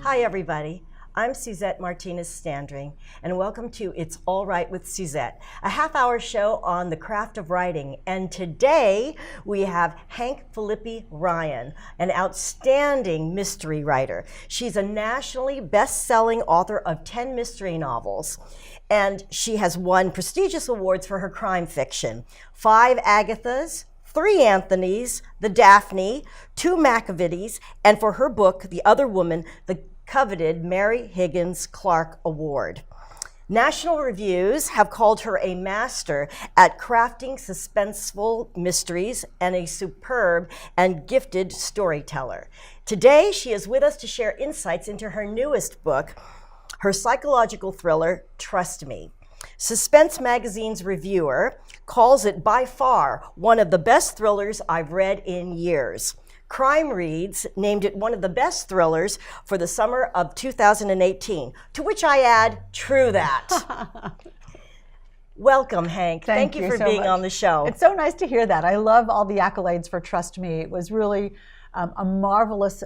Hi, everybody. I'm Suzette Martinez Standring, and welcome to It's All Right with Suzette, a half-hour show on the craft of writing. And today we have Hank Philippi Ryan, an outstanding mystery writer. She's a nationally best-selling author of 10 mystery novels, and she has won prestigious awards for her crime fiction: 5 Agathas, 3 Anthonys, the Daphne, 2 Macavitys, and for her book, The Other Woman, the coveted Mary Higgins Clark Award. National reviews have called her a master at crafting suspenseful mysteries and a superb and gifted storyteller. Today, she is with us to share insights into her newest book, her psychological thriller, Trust Me. Suspense Magazine's reviewer calls it by far one of the best thrillers I've read in years. CrimeReads named it one of the best thrillers for the summer of 2018, to which I add, true that. Welcome, Hank. Thank you for being on the show. It's so nice to hear that. I love all the accolades for Trust Me. It was really a marvelous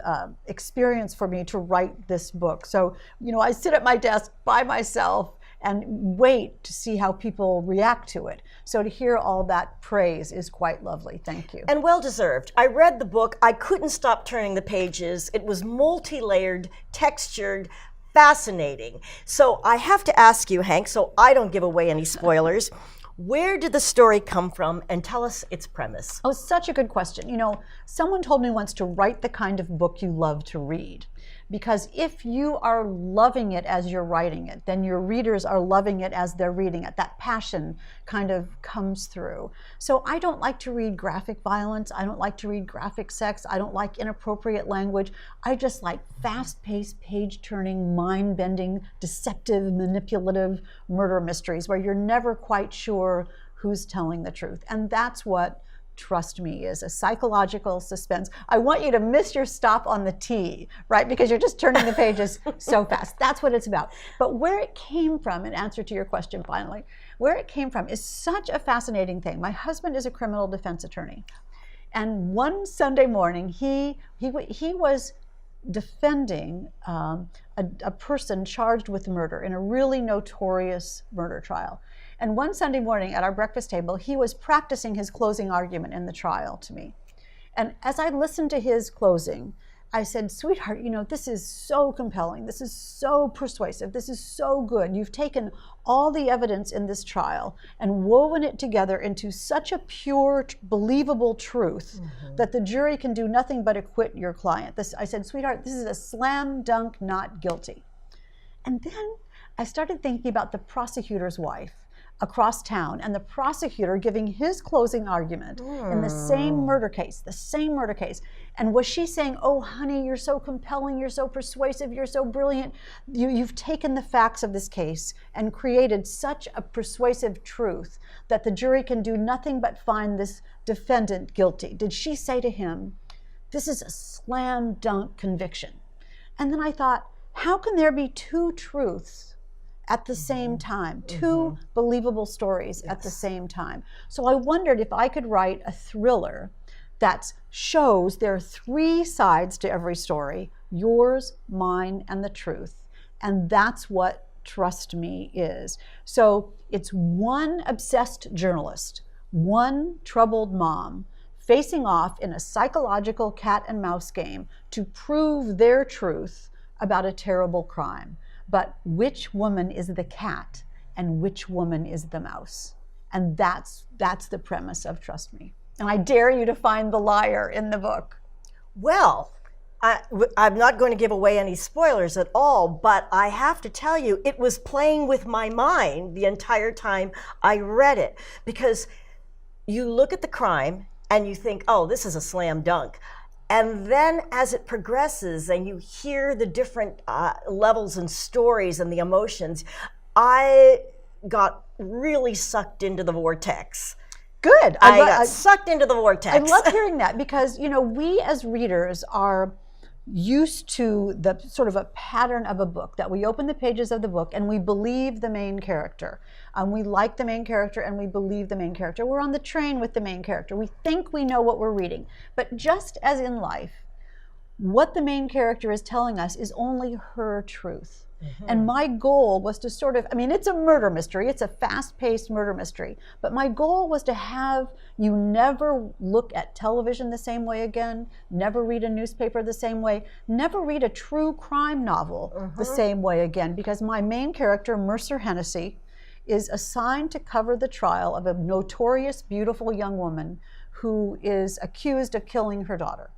experience for me to write this book. So, I sit at my desk by myself and wait to see how people react to it. So to hear all that praise is quite lovely. Thank you. And well-deserved. I read the book. I couldn't stop turning the pages. It was multi-layered, textured, fascinating. So I have to ask you, Hank, so I don't give away any spoilers, where did the story come from, and tell us its premise? Oh, such a good question. Someone told me once to write the kind of book you love to read. Because if you are loving it as you're writing it, then your readers are loving it as they're reading it. That passion kind of comes through. So I don't like to read graphic violence. I don't like to read graphic sex. I don't like inappropriate language. I just like fast-paced, page-turning, mind-bending, deceptive, manipulative murder mysteries where you're never quite sure who's telling the truth. And that's what Trust Me is, a psychological suspense. I want you to miss your stop on the T, right? Because you're just turning the pages so fast. That's what it's about. But where it came from, in answer to your question finally, where it came from is such a fascinating thing. My husband is a criminal defense attorney. And one Sunday morning, he was defending a person charged with murder in a really notorious murder trial. And one Sunday morning at our breakfast table, he was practicing his closing argument in the trial to me. And as I listened to his closing, I said, sweetheart, this is so compelling. This is so persuasive. This is so good. You've taken all the evidence in this trial and woven it together into such a pure, believable truth that the jury can do nothing but acquit your client. I said, sweetheart, this is a slam dunk, not guilty. And then I started thinking about the prosecutor's wife across town, and the prosecutor giving his closing argument in the same murder case. And was she saying, oh, honey, you're so compelling, you're so persuasive, you're so brilliant. You've taken the facts of this case and created such a persuasive truth that the jury can do nothing but find this defendant guilty. Did she say to him, this is a slam dunk conviction? And then I thought, how can there be two truths at the same time, two believable stories at the same time? So I wondered if I could write a thriller that shows there are 3 sides to every story: yours, mine, and the truth. And that's what Trust Me is. So it's one obsessed journalist, one troubled mom, facing off in a psychological cat and mouse game to prove their truth about a terrible crime. But which woman is the cat and which woman is the mouse? And that's the premise of Trust Me. And I dare you to find the liar in the book. Well, I'm not going to give away any spoilers at all, but I have to tell you, it was playing with my mind the entire time I read it. Because you look at the crime and you think, oh, this is a slam dunk. And then as it progresses and you hear the different levels and stories and the emotions, I got really sucked into the vortex. Good. I got sucked into the vortex. I love hearing that because, we as readers are used to the sort of a pattern of a book, that we open the pages of the book and we believe the main character. We like the main character and we believe the main character. We're on the train with the main character. We think we know what we're reading. But just as in life, what the main character is telling us is only her truth. And my goal was to sort of, I mean, it's a murder mystery. It's a fast-paced murder mystery. But my goal was to have you never look at television the same way again, never read a newspaper the same way, never read a true crime novel the same way again, because my main character, Mercer Hennessy, is assigned to cover the trial of a notorious, beautiful young woman who is accused of killing her daughter.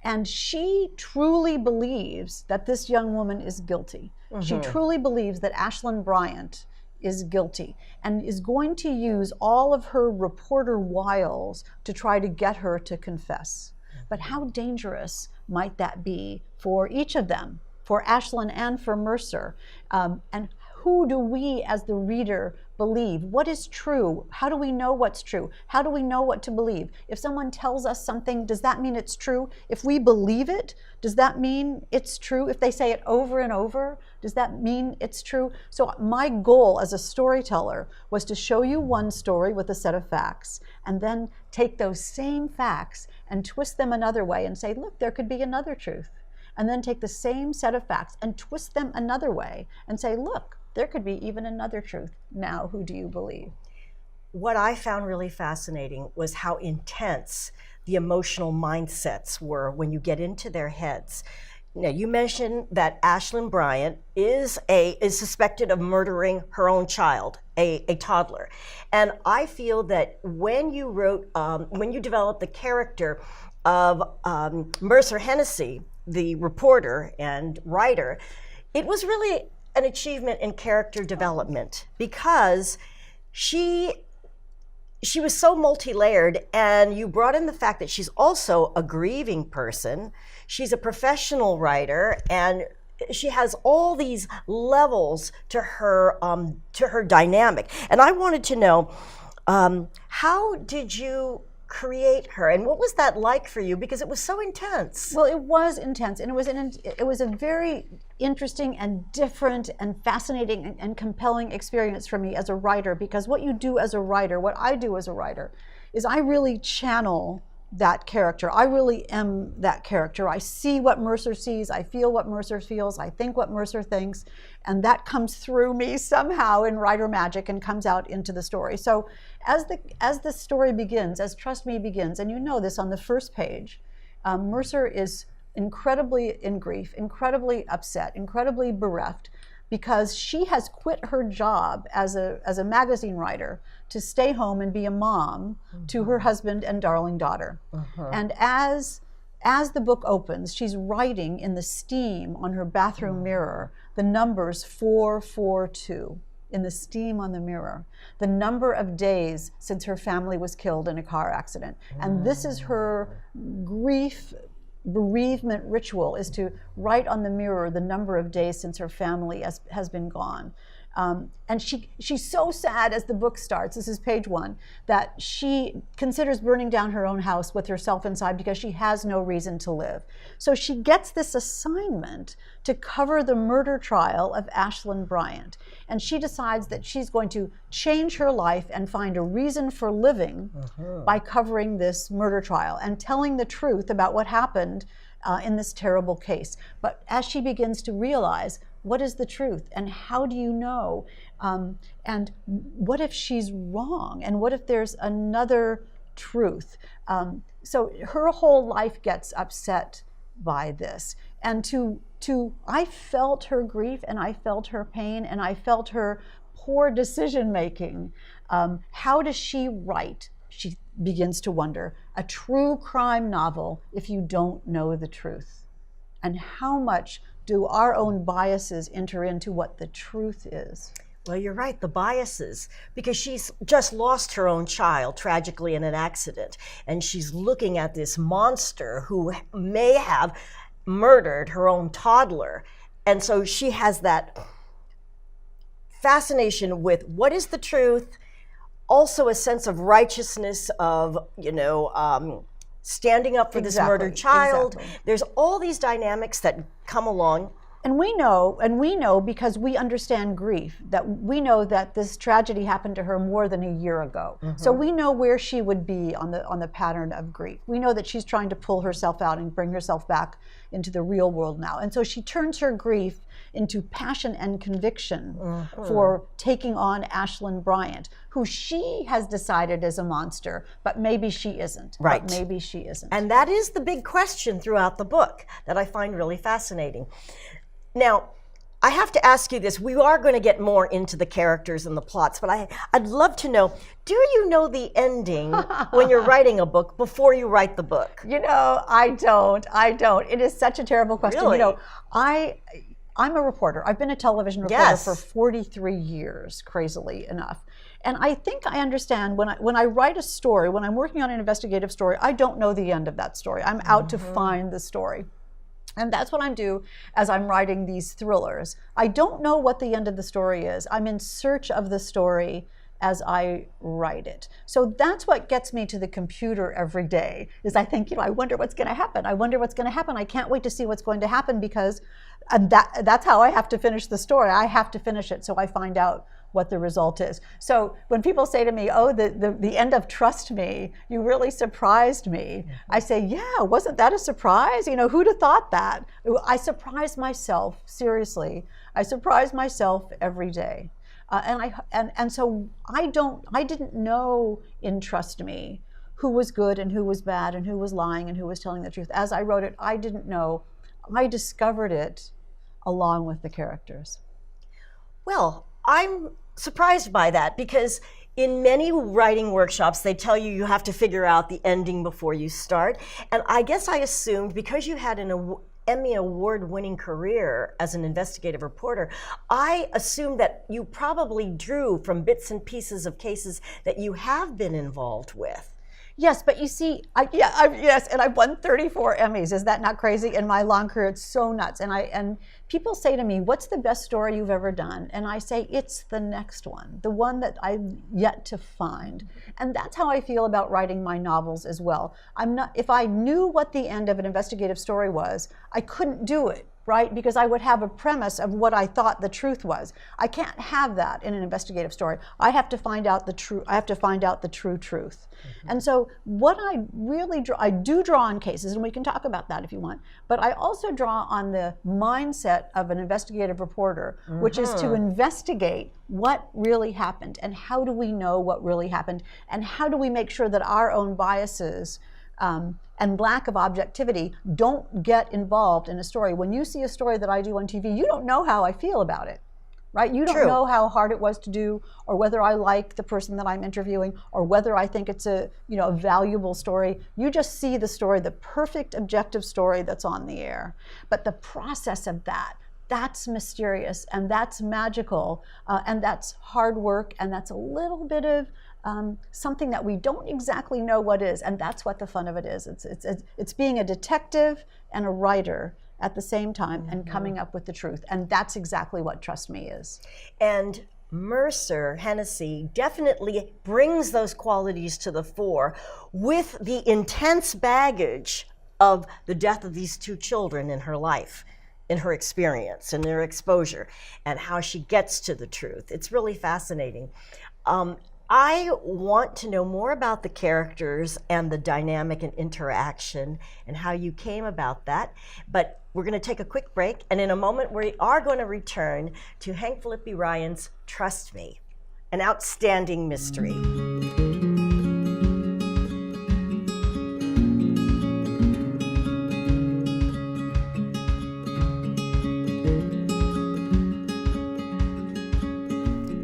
And she truly believes that this young woman is guilty. She truly believes that Ashlyn Bryant is guilty and is going to use all of her reporter wiles to try to get her to confess. But how dangerous might that be for each of them, for Ashlyn and for Mercer? And who do we as the reader believe? What is true? How do we know what's true? How do we know what to believe? If someone tells us something, does that mean it's true? If we believe it, does that mean it's true? If they say it over and over, does that mean it's true? So my goal as a storyteller was to show you one story with a set of facts, and then take those same facts and twist them another way and say, look, there could be another truth. And then take the same set of facts and twist them another way and say, look, there could be even another truth. Now, who do you believe? What I found really fascinating was how intense the emotional mindsets were when you get into their heads. Now, you mentioned that Ashlyn Bryant is suspected of murdering her own child, a toddler. And I feel that when you developed the character of Mercer Hennessy, the reporter and writer, it was really an achievement in character development, because she was so multi-layered, and you brought in the fact that she's also a grieving person. She's a professional writer, and she has all these levels to her dynamic. And I wanted to know, how did you create her, and what was that like for you? Because it was so intense. Well, it was intense, and it was a very interesting and different and fascinating and compelling experience for me as a writer, because what you do as a writer, what I do as a writer, is I really channel that character. I really am that character. I see what Mercer sees, I feel what Mercer feels, I think what Mercer thinks, and that comes through me somehow in writer magic and comes out into the story. So as the story begins, as Trust Me begins, and you know this on the first page, Mercer is incredibly in grief, incredibly upset, incredibly bereft, because she has quit her job as a magazine writer to stay home and be a mom to her husband and darling daughter. And as the book opens, she's writing in the steam on her bathroom mirror the numbers 442 in the steam on the mirror, the number of days since her family was killed in a car accident. And this is her bereavement ritual, is to write on the mirror the number of days since her family has been gone. And she's so sad as the book starts, this is page 1, that she considers burning down her own house with herself inside because she has no reason to live. So she gets this assignment to cover the murder trial of Ashlyn Bryant. And she decides that she's going to change her life and find a reason for living by covering this murder trial and telling the truth about what happened in this terrible case. But as she begins to realize, what is the truth, and how do you know? And what if she's wrong? And what if there's another truth? So her whole life gets upset by this. And I felt her grief, and I felt her pain, and I felt her poor decision making. How does she write? She begins to wonder, a true crime novel if you don't know the truth? And how much do our own biases enter into what the truth is? Well, you're right, the biases, because she's just lost her own child tragically in an accident, and she's looking at this monster who may have murdered her own toddler. And so she has that fascination with what is the truth, also a sense of righteousness of, standing up for this murdered child. There's all these dynamics that come along. And we know because we understand grief, that we know that this tragedy happened to her more than a year ago. So we know where she would be on the pattern of grief. We know that she's trying to pull herself out and bring herself back into the real world now. And so she turns her grief into passion and conviction for taking on Ashlyn Bryant, who she has decided is a monster, but maybe she isn't. Right. But maybe she isn't. And that is the big question throughout the book that I find really fascinating. Now, I have to ask you this. We are going to get more into the characters and the plots, but I'd love to know, do you know the ending when you're writing a book before you write the book? You know, I don't. It is such a terrible question. Really? You know, I'm a reporter. I've been a television reporter for 43 years, crazily enough. And I think I understand when I write a story, when I'm working on an investigative story, I don't know the end of that story. I'm out to find the story. And that's what I do as I'm writing these thrillers. I don't know what the end of the story is. I'm in search of the story as I write it. So that's what gets me to the computer every day, is I think, I wonder what's going to happen. I wonder what's going to happen. I can't wait to see what's going to happen, because that's how I have to finish the story. I have to finish it so I find out what the result is. So when people say to me, oh, the end of Trust Me, you really surprised me. I say, yeah, wasn't that a surprise? Who'd have thought that? I surprise myself, seriously. I surprise myself every day. And so I didn't know in Trust Me who was good and who was bad and who was lying and who was telling the truth. As I wrote it, I didn't know. I discovered it along with the characters. Well, I'm surprised by that, because in many writing workshops, they tell you you have to figure out the ending before you start. And I guess I assumed, because you had an Emmy Award-winning career as an investigative reporter, I assumed that you probably drew from bits and pieces of cases that you have been involved with. Yes, but you see, yes, and I've won 34 Emmys. Is that not crazy? In my long career, it's so nuts. And people say to me, "What's the best story you've ever done?" And I say, "It's the next one, the one that I've yet to find." And that's how I feel about writing my novels as well. If I knew what the end of an investigative story was, I couldn't do it. Right? Because I would have a premise of what I thought the truth was. I can't have that in an investigative story. I have to find out the true. I have to find out the true truth. And so what I really draw, I do draw on cases, and we can talk about that if you want, but I also draw on the mindset of an investigative reporter, which is to investigate what really happened, and how do we know what really happened, and how do we make sure that our own biases and lack of objectivity don't get involved in a story. When you see a story that I do on TV, you don't know how I feel about it, right? You don't know how hard it was to do, or whether I like the person that I'm interviewing, or whether I think it's a valuable story. You just see the story, the perfect objective story that's on the air. But the process of that's mysterious, and that's magical, and that's hard work, and that's a little bit of something that we don't exactly know what is, and that's what the fun of it is. It's being a detective and a writer at the same time, and coming up with the truth, and that's exactly what Trust Me is. And Mercer Hennessy definitely brings those qualities to the fore, with the intense baggage of the death of these two children in her life, in her experience and their exposure, and how she gets to the truth. It's really fascinating. I want to know more about the characters and the dynamic and interaction and how you came about that. But we're going to take a quick break, and in a moment we are going to return to Hank Philippi Ryan's Trust Me, an outstanding mystery.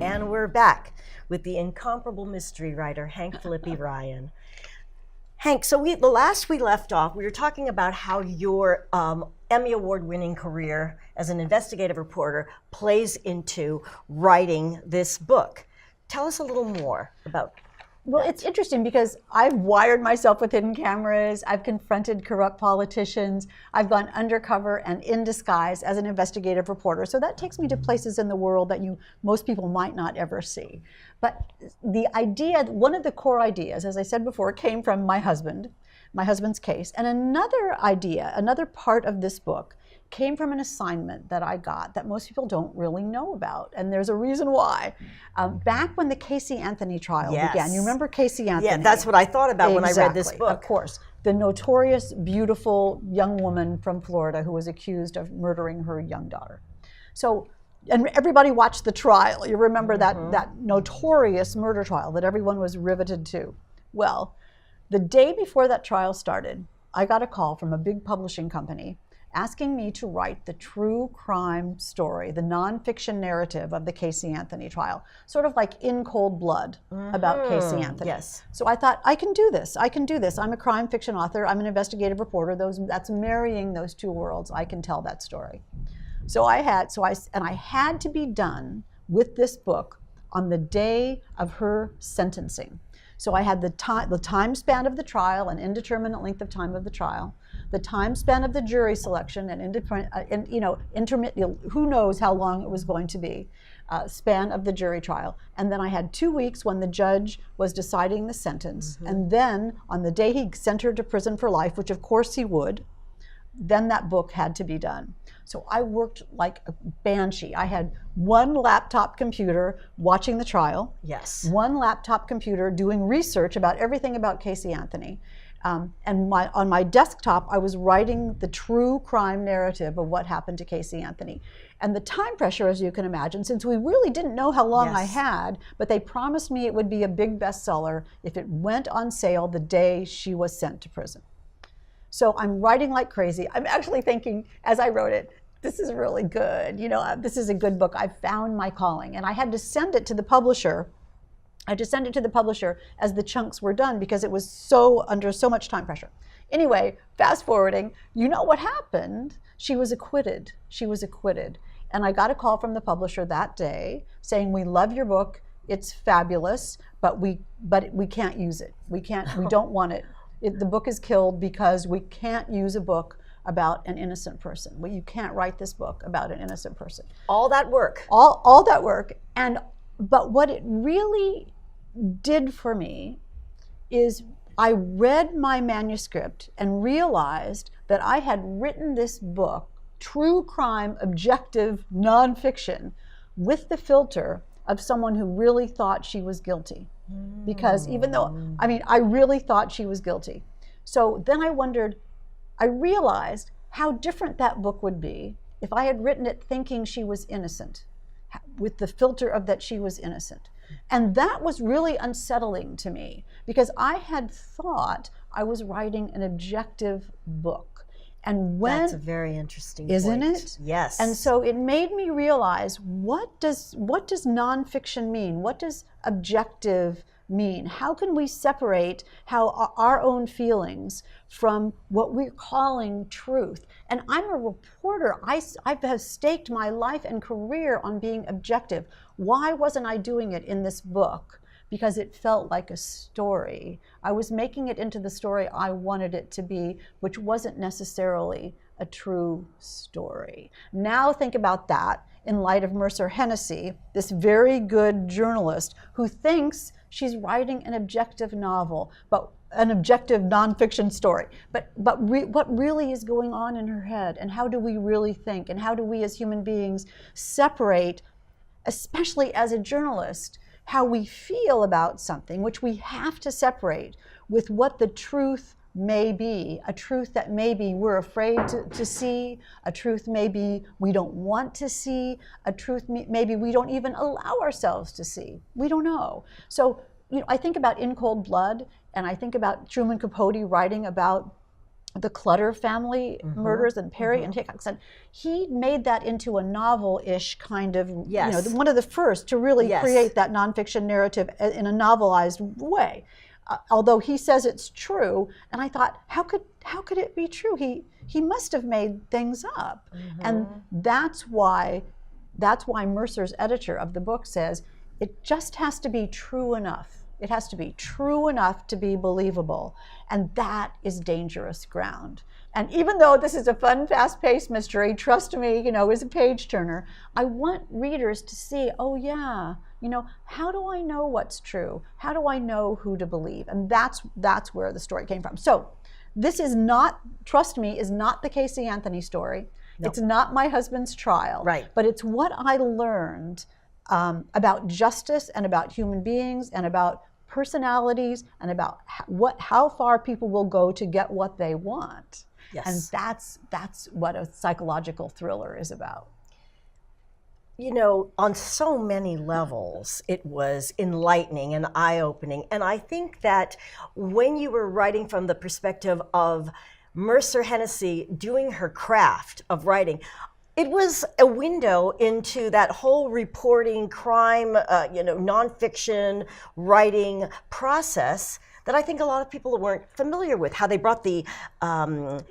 And we're back with the incomparable mystery writer, Hank Philippi Ryan. Hank, so the last we left off, we were talking about how your Emmy Award-winning career as an investigative reporter plays into writing this book. Tell us a little more about Well, it's interesting because I've wired myself with hidden cameras. I've confronted corrupt politicians. I've gone undercover and in disguise as an investigative reporter. So that takes me to places in the world that most people might not ever see. But the idea, one of the core ideas, as I said before, came from my husband's case. And another idea, another part of this book came from an assignment that I got that most people don't really know about. And there's a reason why. Back when the Casey Anthony trial began, you remember Casey Anthony? Yeah, that's what I thought about when I read this book. Of course. The notorious, beautiful young woman from Florida who was accused of murdering her young daughter. So, and everybody watched the trial. You remember that notorious murder trial that everyone was riveted to. Well, the day before that trial started, I got a call from a big publishing company asking me to write the true crime story, the nonfiction narrative of the Casey Anthony trial, sort of like In Cold Blood about Casey Anthony. Yes. So I thought, I can do this. I'm a crime fiction author. I'm an investigative reporter. That's marrying those two worlds. I can tell that story. So I had to be done with this book on the day of her sentencing. So I had the time span of the trial, an indeterminate length of time of the trial, the time span of the jury selection, and intermittent, who knows how long it was going to be, span of the jury trial. And then I had 2 weeks when the judge was deciding the sentence. And then on the day he sent her to prison for life, which of course he would, then that book had to be done. So I worked like a banshee. I had one laptop computer watching the trial. Yes. One laptop computer doing research about everything about Casey Anthony. And on my desktop, I was writing the true crime narrative of what happened to Casey Anthony. And the time pressure, as you can imagine, since we really didn't know how long I had, but they promised me it would be a big bestseller if it went on sale the day she was sent to prison. So I'm writing like crazy. I'm actually thinking, as I wrote it, this is really good. This is a good book. I found my calling. And I had to send it to the publisher. I had to send it to the publisher as the chunks were done because it was under so much time pressure. Anyway, fast forwarding, you know what happened? She was acquitted. And I got a call from the publisher that day saying, we love your book. It's fabulous, but we can't use it. We don't want it. The book is killed because we can't use a book about an innocent person. You can't write this book about an innocent person. All that work. All that work. But what it really did for me is I read my manuscript and realized that I had written this book, true crime, objective, nonfiction, with the filter of someone who really thought she was guilty. Because even though, I really thought she was guilty. So then I realized how different that book would be if I had written it thinking she was innocent, with the filter of that she was innocent. And that was really unsettling to me because I had thought I was writing an objective book. And that's a very interesting point. Isn't it? Yes. And so it made me realize, what does nonfiction mean? What does objective mean? How can we separate our own feelings from what we're calling truth? And I'm a reporter. I have staked my life and career on being objective. Why wasn't I doing it in this book? Because it felt like a story. I was making it into the story I wanted it to be, which wasn't necessarily a true story. Now think about that in light of Mercer Hennessy, this very good journalist who thinks she's writing an objective novel, but an objective nonfiction story. But what really is going on in her head, and how do we really think, and how do we as human beings separate, especially as a journalist, how we feel about something, which we have to separate, with what the truth may be, a truth that maybe we're afraid to see, a truth maybe we don't want to see, a truth maybe we don't even allow ourselves to see. We don't know. So, I think about In Cold Blood, and I think about Truman Capote writing about the Clutter family murders and Perry and Hickox. And he made that into a novel-ish kind of, one of the first to really create that nonfiction narrative in a novelized way. Although he says it's true, and I thought, how could it be true? He must have made things up. And that's why Mercer's editor of the book says, it just has to be true enough. It has to be true enough to be believable. And that is dangerous ground. And even though this is a fun, fast-paced mystery, trust me, is a page turner, I want readers to see, oh yeah, how do I know what's true? How do I know who to believe? And that's where the story came from. So this is not, trust me, is not the Casey Anthony story. It's not my husband's trial. Right. But it's what I learned about justice and about human beings and about personalities and about how far people will go to get what they want. Yes. And that's what a psychological thriller is about. You know, on so many levels, it was enlightening and eye-opening. And I think that when you were writing from the perspective of Mercer Hennessy doing her craft of writing, it was a window into that whole reporting, crime, nonfiction writing process that I think a lot of people weren't familiar with. How they brought the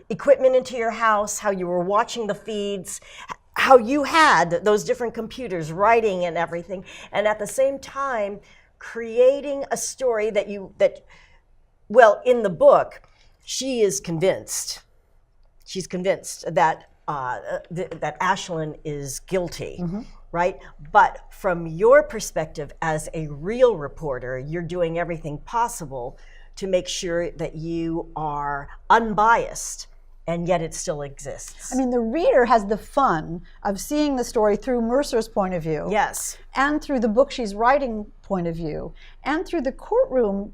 equipment into your house, how you were watching the feeds, how you had those different computers writing and everything, and at the same time creating a story that in the book, she is convinced. She's convinced that that Ashlyn is guilty, right? But from your perspective as a real reporter, you're doing everything possible to make sure that you are unbiased, and yet it still exists. I mean, the reader has the fun of seeing the story through Mercer's point of view. Yes. And through the book she's writing point of view, and through the courtroom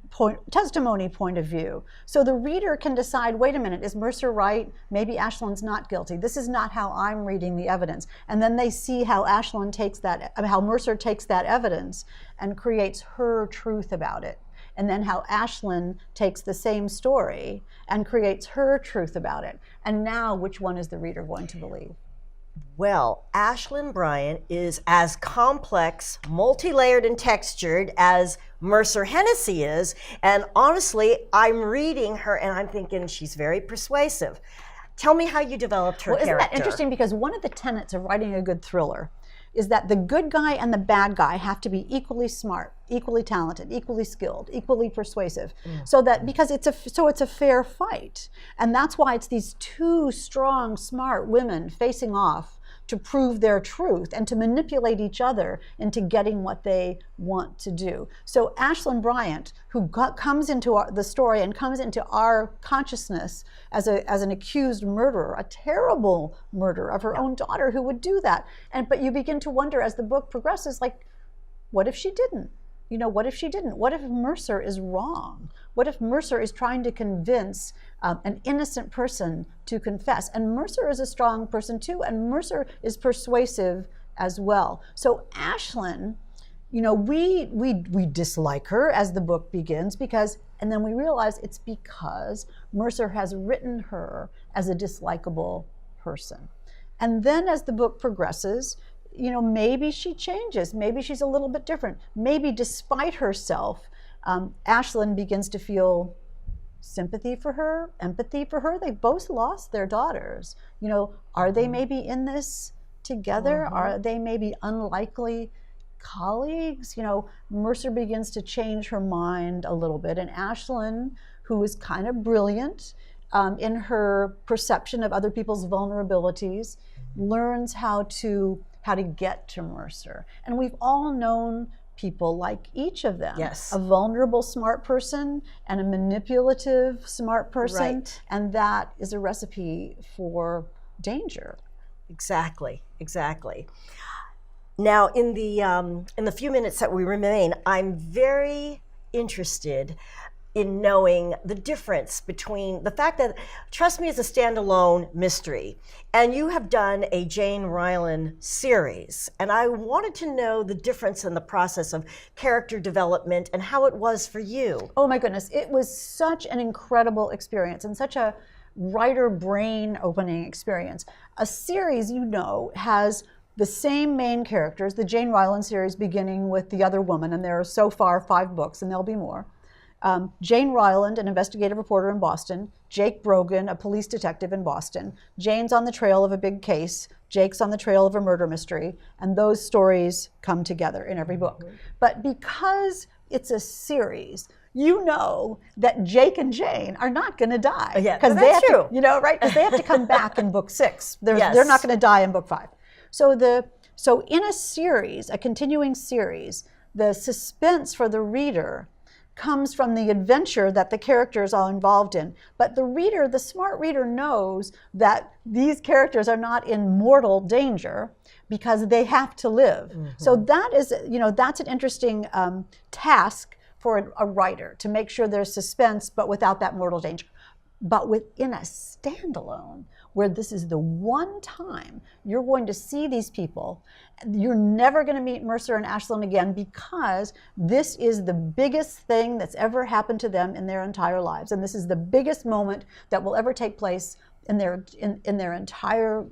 testimony point of view. So the reader can decide, wait a minute, is Mercer right? Maybe Ashlyn's not guilty. This is not how I'm reading the evidence. And then they see how how Mercer takes that evidence and creates her truth about it. And then how Ashlyn takes the same story and creates her truth about it. And now, which one is the reader going to believe? Well, Ashlyn Bryan is as complex, multi-layered, and textured as Mercer Hennessy is. And honestly, I'm reading her and I'm thinking she's very persuasive. Tell me how you developed her character. Isn't that interesting? Because one of the tenets of writing a good thriller is that the good guy and the bad guy have to be equally smart, equally talented, equally skilled, equally persuasive. So that because it's a fair fight. And that's why it's these two strong, smart women facing off to prove their truth and to manipulate each other into getting what they want to do. So Ashlyn Bryant, who comes into the story and comes into our consciousness as an accused murderer, a terrible murderer of her own daughter who would do that. But you begin to wonder as the book progresses, like, what if she didn't? You know, what if she didn't? What if Mercer is wrong? What if Mercer is trying to convince an innocent person to confess? And Mercer is a strong person too, and Mercer is persuasive as well. So Ashlyn, you know, we dislike her as the book begins and then we realize it's because Mercer has written her as a dislikable person. And then as the book progresses, you know, maybe she changes. Maybe she's a little bit different. Maybe despite herself, Ashlyn begins to feel sympathy for her, empathy for her. They both lost their daughters. You know, are they maybe in this together? Are they maybe unlikely colleagues? You know, Mercer begins to change her mind a little bit. And Ashlyn, who is kind of brilliant in her perception of other people's vulnerabilities, learns how to get to Mercer. And we've all known people like each of them. Yes. A vulnerable smart person and a manipulative smart person. Right. And that is a recipe for danger. Exactly. Now, in the few minutes that we remain, I'm very interested in knowing the difference between the fact that Trust Me is a standalone mystery, and you have done a Jane Ryland series, and I wanted to know the difference in the process of character development and how it was for you. Oh my goodness, it was such an incredible experience and such a writer brain opening experience. A series, you know, has the same main characters, the Jane Ryland series beginning with The Other Woman, and there are so far 5 books, and there'll be more. Jane Ryland, an investigative reporter in Boston. Jake Brogan, a police detective in Boston. Jane's on the trail of a big case. Jake's on the trail of a murder mystery. And those stories come together in every book. But because it's a series, you know that Jake and Jane are not going to die. Yeah, that's true. You know, right? Because they have to come back in book 6. They're not going to die in book 5. So in a series, a continuing series, the suspense for the reader comes from the adventure that the characters are involved in. But the reader, the smart reader, knows that these characters are not in mortal danger because they have to live. So that is, that's an interesting task for a writer, to make sure there's suspense but without that mortal danger. But within a standalone, where this is the one time you're going to see these people, you're never going to meet Mercer and Ashland again, because this is the biggest thing that's ever happened to them in their entire lives. And this is the biggest moment that will ever take place in their entire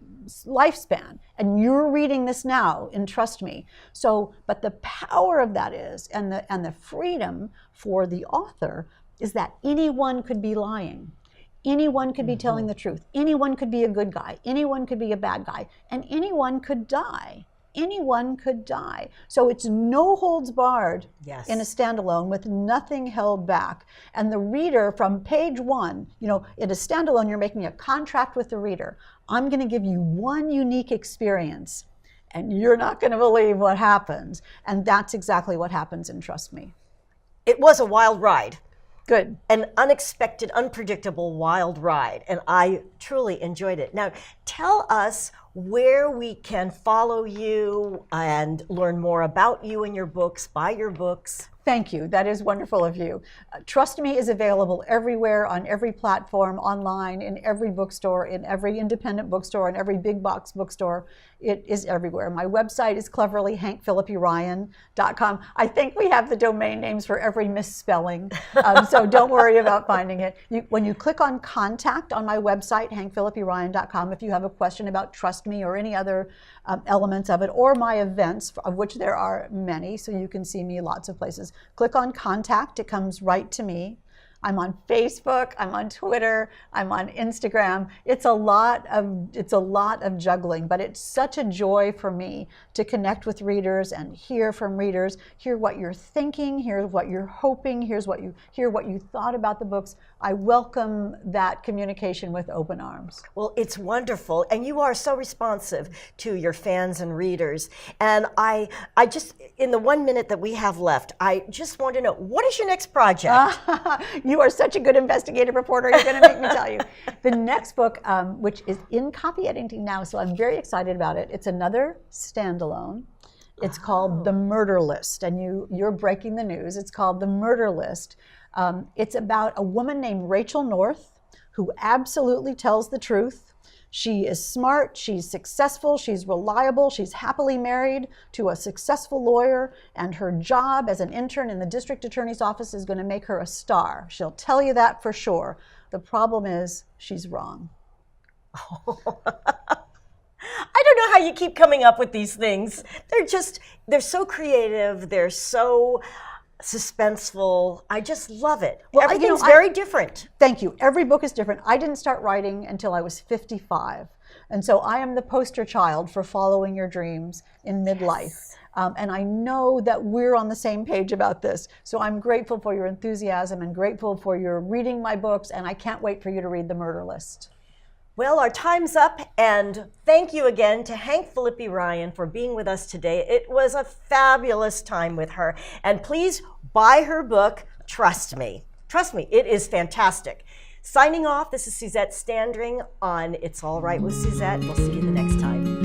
lifespan. And you're reading this now, and trust me. So, but the power of that is, and the freedom for the author, is that anyone could be lying. Anyone could be telling the truth. Anyone could be a good guy. Anyone could be a bad guy. And anyone could die. Anyone could die. So it's no holds barred in a standalone, with nothing held back. And the reader, from page one, in a standalone, you're making a contract with the reader. I'm going to give you one unique experience, and you're not going to believe what happens. And that's exactly what happens in Trust Me. It was a wild ride. Good. An unexpected, unpredictable, wild ride, and I truly enjoyed it. Now, tell us where we can follow you and learn more about you and your books, buy your books. Thank you. That is wonderful of you. Trust Me is available everywhere, on every platform, online, in every bookstore, in every independent bookstore, in every big box bookstore. It is everywhere. My website is cleverly hankphilippiryan.com. I think we have the domain names for every misspelling, so don't worry about finding it. When you click on contact on my website, hankphilippiryan.com, if you have a question about Trust Me or any other elements of it, or my events, of which there are many, so you can see me lots of places. Click on contact, it comes right to me. I'm on Facebook, I'm on Twitter, I'm on Instagram. It's a lot of juggling, but it's such a joy for me to connect with readers and hear from readers, hear what you're thinking, hear what you're hoping, hear what you thought about the books. I welcome that communication with open arms. Well, it's wonderful, and you are so responsive to your fans and readers. And I just, in the 1 minute that we have left, I just want to know, what is your next project? You are such a good investigative reporter, you're going to make me tell you. The next book, which is in copy editing now, so I'm very excited about it. It's another standalone. It's called The Murder List, and you're breaking the news. It's called The Murder List. It's about a woman named Rachel North, who absolutely tells the truth. She is smart, she's successful, she's reliable, she's happily married to a successful lawyer, and her job as an intern in the district attorney's office is going to make her a star. She'll tell you that for sure. The problem is, she's wrong. I don't know how you keep coming up with these things. They're so creative, they're so suspenseful. I just love it. Well, everything's very different. Thank you. Every book is different. I didn't start writing until I was 55. And so I am the poster child for following your dreams in midlife. Yes. And I know that we're on the same page about this. So I'm grateful for your enthusiasm and grateful for your reading my books. And I can't wait for you to read The Murder List. Well, our time's up, and thank you again to Hank Philippi Ryan for being with us today. It was a fabulous time with her, and please buy her book, Trust Me. Trust me, it is fantastic. Signing off, this is Suzette Standring on It's All Right with Suzette. We'll see you the next time.